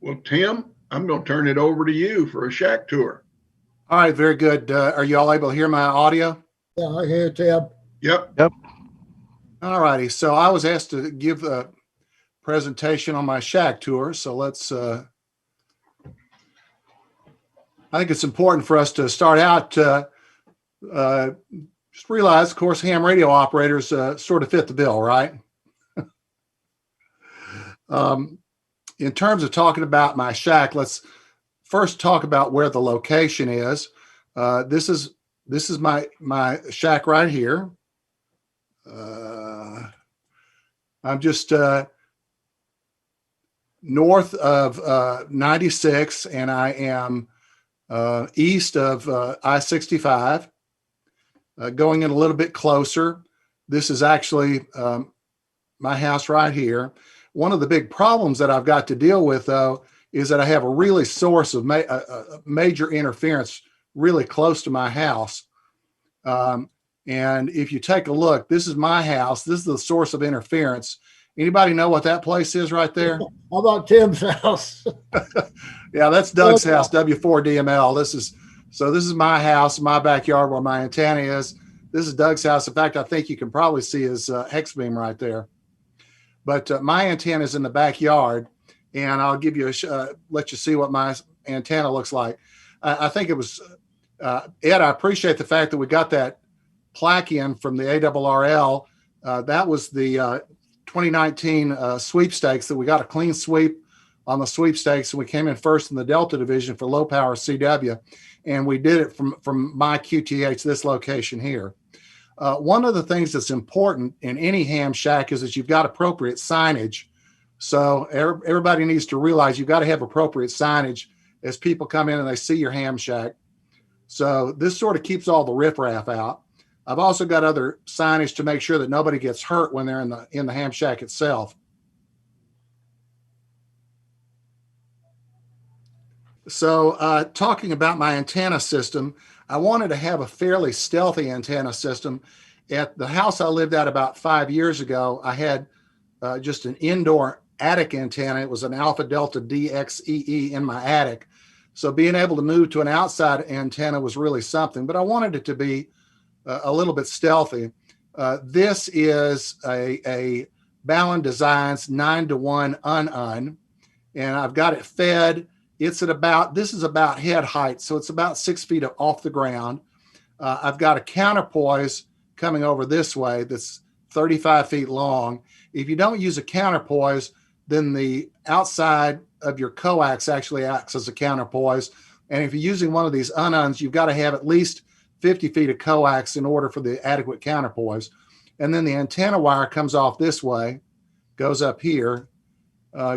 Well, Tim, I'm going to turn it over to you for a shack tour. All right, very good. Are you all able to hear my audio? Yeah, I hear Tim. Yep. Yep. All righty. So I was asked to give a presentation on my shack tour. So let's, I think it's important for us to start out, just realize, of course, ham radio operators sort of fit the bill, right? In terms of talking about my shack, let's first talk about where the location is. This is my shack right here. I'm just north of 96, and I am east of I-65. Going in a little bit closer, this is actually my house right here. One of the big problems that I've got to deal with, though, is that I have a really source of major interference really close to my house. And if you take a look, this is my house. This is the source of interference. Anybody know what that place is right there? How about Tim's house? Yeah, that's Doug's house, W4DML. This is my house, my backyard where my antenna is. This is Doug's house. In fact, I think you can probably see his hex beam right there. But my antenna is in the backyard, and I'll give you let you see what my antenna looks like. I think it was, Ed, I appreciate the fact that we got that plaque in from the ARRL. That was the 2019 sweepstakes, that we got a clean sweep on the sweepstakes, and we came in first in the Delta division for low power CW, and we did it from my QTH, this location here. One of the things that's important in any ham shack is that you've got appropriate signage. So everybody needs to realize you've got to have appropriate signage as people come in and they see your ham shack. So this sort of keeps all the riffraff out. I've also got other signage to make sure that nobody gets hurt when they're in the ham shack itself. So talking about my antenna system, I wanted to have a fairly stealthy antenna system. At the house I lived at about 5 years ago, I had just an indoor attic antenna. It was an Alpha Delta DXEE in my attic. So being able to move to an outside antenna was really something, but I wanted it to be a little bit stealthy. This is a Ballon Designs 9-to-1 un, and I've got it fed. It's at this is about head height, so it's about 6 feet off the ground. I've got a counterpoise coming over this way that's 35 feet long. If you don't use a counterpoise, then the outside of your coax actually acts as a counterpoise. And if you're using one of these uns, you've got to have at least 50 feet of coax in order for the adequate counterpoise. And then the antenna wire comes off this way, goes up here.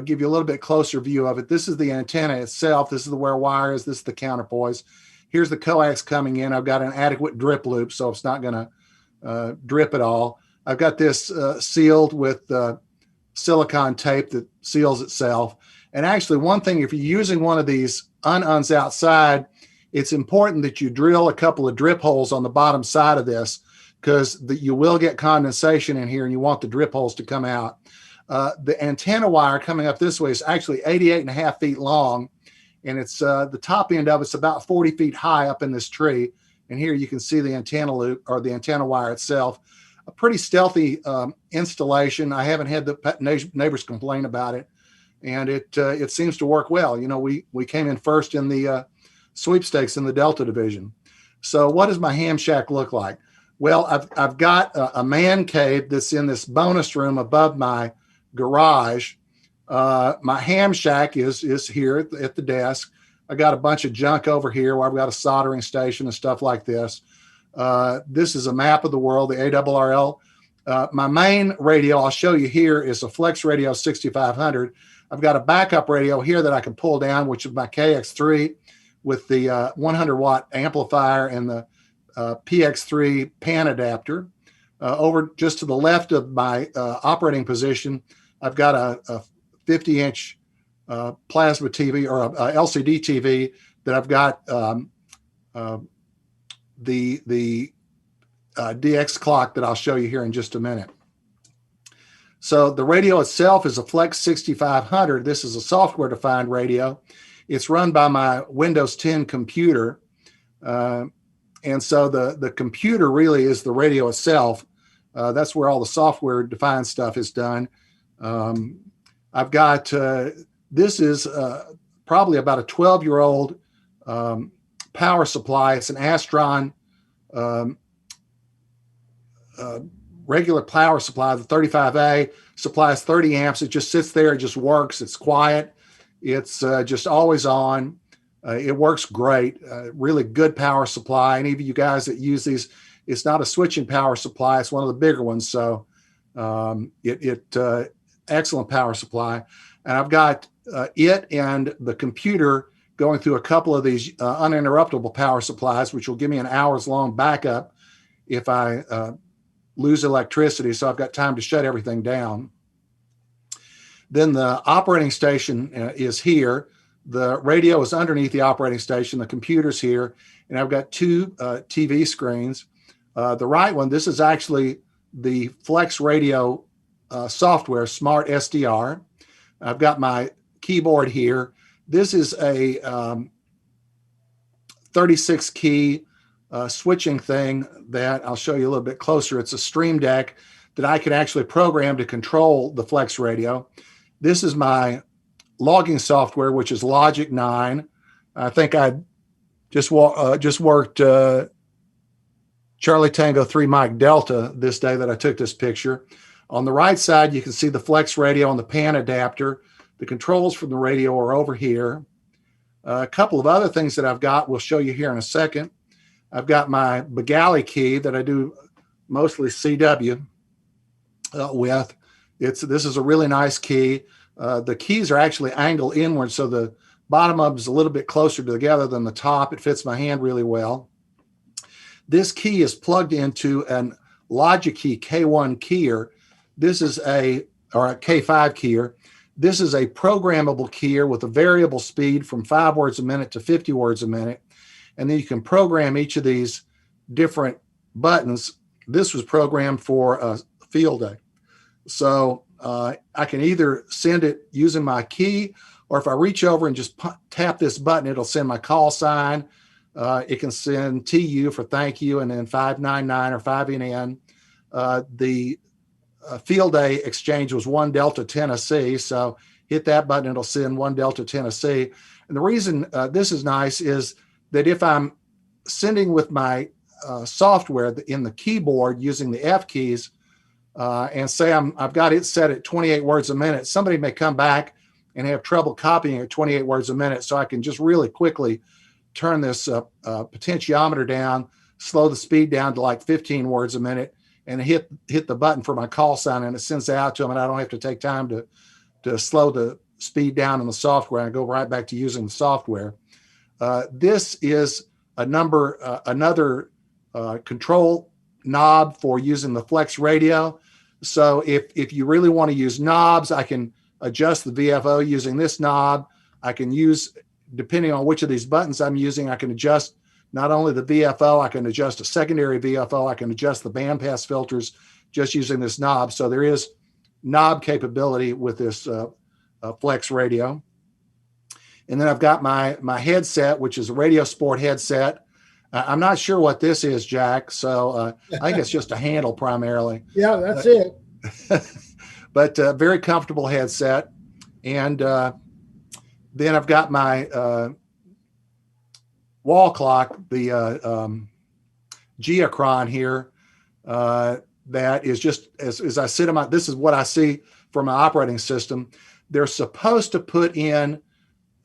Give you a little bit closer view of it. This is the antenna itself. This is where wire is. This is the counterpoise. Here's the coax coming in. I've got an adequate drip loop, so it's not going to drip at all. I've got this sealed with silicone tape that seals itself. And actually, one thing, if you're using one of these uns outside, it's important that you drill a couple of drip holes on the bottom side of this, because you will get condensation in here and you want the drip holes to come out. The antenna wire coming up this way is actually 88.5 feet long, and it's the top end of it's about 40 feet high up in this tree. And here you can see the antenna loop, or the antenna wire itself. A pretty stealthy installation. I haven't had the neighbors complain about it, and it seems to work well. You know, we came in first in the sweepstakes in the Delta division. So what does my ham shack look like? Well, I've got a man cave that's in this bonus room above my garage. My ham shack is here at the desk. I got a bunch of junk over here where I've got a soldering station and stuff like this. This is a map of the world, the ARRL. My main radio I'll show you here is a Flex Radio 6500. I've got a backup radio here that I can pull down, which is my KX3 with the 100 watt amplifier and the PX3 pan adapter. Over just to the left of my operating position, I've got a 50-inch plasma TV, or a LCD TV that I've got the DX clock that I'll show you here in just a minute. So the radio itself is a Flex 6500. This is a software-defined radio. It's run by my Windows 10 computer. And so the computer really is the radio itself. That's where all the software-defined stuff is done. I've got, this is probably about a 12-year-old power supply. It's an Astron regular power supply. The 35A supplies 30 amps. It just sits there. It just works. It's quiet. It's just always on. It works great. Really good power supply. Any of you guys that use these, it's not a switching power supply. It's one of the bigger ones. So excellent power supply. And I've got it and the computer going through a couple of these uninterruptible power supplies, which will give me an hour's long backup if I lose electricity. So I've got time to shut everything down. Then the operating station is here. The radio is underneath the operating station. The computer's here. And I've got two TV screens. The right one, this is actually the Flex Radio software, Smart SDR. I've got my keyboard here. This is a 36 key switching thing that I'll show you a little bit closer. It's a Stream Deck that I can actually program to control the Flex Radio. This is my logging software, which is Logic 9. I think I just worked Charlie Tango 3 Mike Delta this day that I took this picture. On the right side, you can see the Flex Radio and the PAN adapter. The controls from the radio are over here. A couple of other things that I've got, we'll show you here in a second. I've got my Begali key that I do mostly CW with. This is a really nice key. The keys are actually angled inward, so the bottom of them is a little bit closer together than the top. It fits my hand really well. This key is plugged into an Logic Key K1 keyer. This is a K5 keyer. This is a programmable keyer with a variable speed from 5 words a minute to 50 words a minute. And then you can program each of these different buttons. This was programmed for a field day. So I can either send it using my key, or if I reach over and just tap this button, it'll send my call sign. It can send TU for thank you, and then 599 or 5NN. The field day exchange was 1 Delta Tennessee. So hit that button, it'll send 1 Delta Tennessee. And the reason this is nice is that if I'm sending with my software in the keyboard using the F keys, and say I've got it set at 28 words a minute, somebody may come back and have trouble copying at 28 words a minute. So I can just really quickly turn this potentiometer down, slow the speed down to like 15 words a minute, and hit the button for my call sign, and it sends it out to them, and I don't have to take time to slow the speed down in the software and go right back to using the software. This is another control knob for using the Flex Radio. So if you really want to use knobs, I can adjust the VFO using this knob. I can use, depending on which of these buttons I'm using, I can adjust not only the VFO, I can adjust a secondary VFO, I can adjust the bandpass filters just using this knob. So there is knob capability with this Flex Radio. And then I've got my headset, which is a Radio Sport headset. I'm not sure what this is, Jack. So I think it's just a handle primarily. Yeah, that's it. But very comfortable headset. And then I've got my wall clock, the Geocron here, that is just, as I sit on this is what I see from my operating system. They're supposed to put in,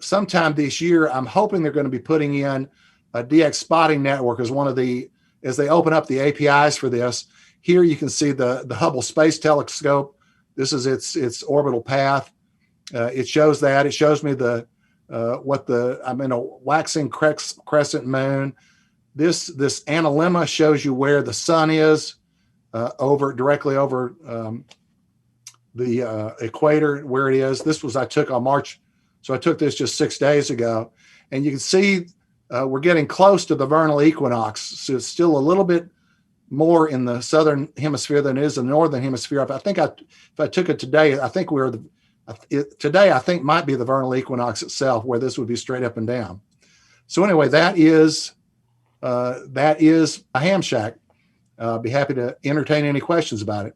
sometime this year, I'm hoping they're going to be putting in a DX spotting network as one of as they open up the APIs for this. Here you can see the Hubble Space Telescope. This is its orbital path. It shows that. It shows me I'm in a waxing crescent moon. This analemma shows you where the sun is directly over the equator, where it is. I took on March. So I took this just 6 days ago, and you can see we're getting close to the vernal equinox. So it's still a little bit more in the southern hemisphere than it is in the northern hemisphere. If I took it today, I think today I think might be the vernal equinox itself, where this would be straight up and down. So anyway, that is a ham shack. Be happy to entertain any questions about it.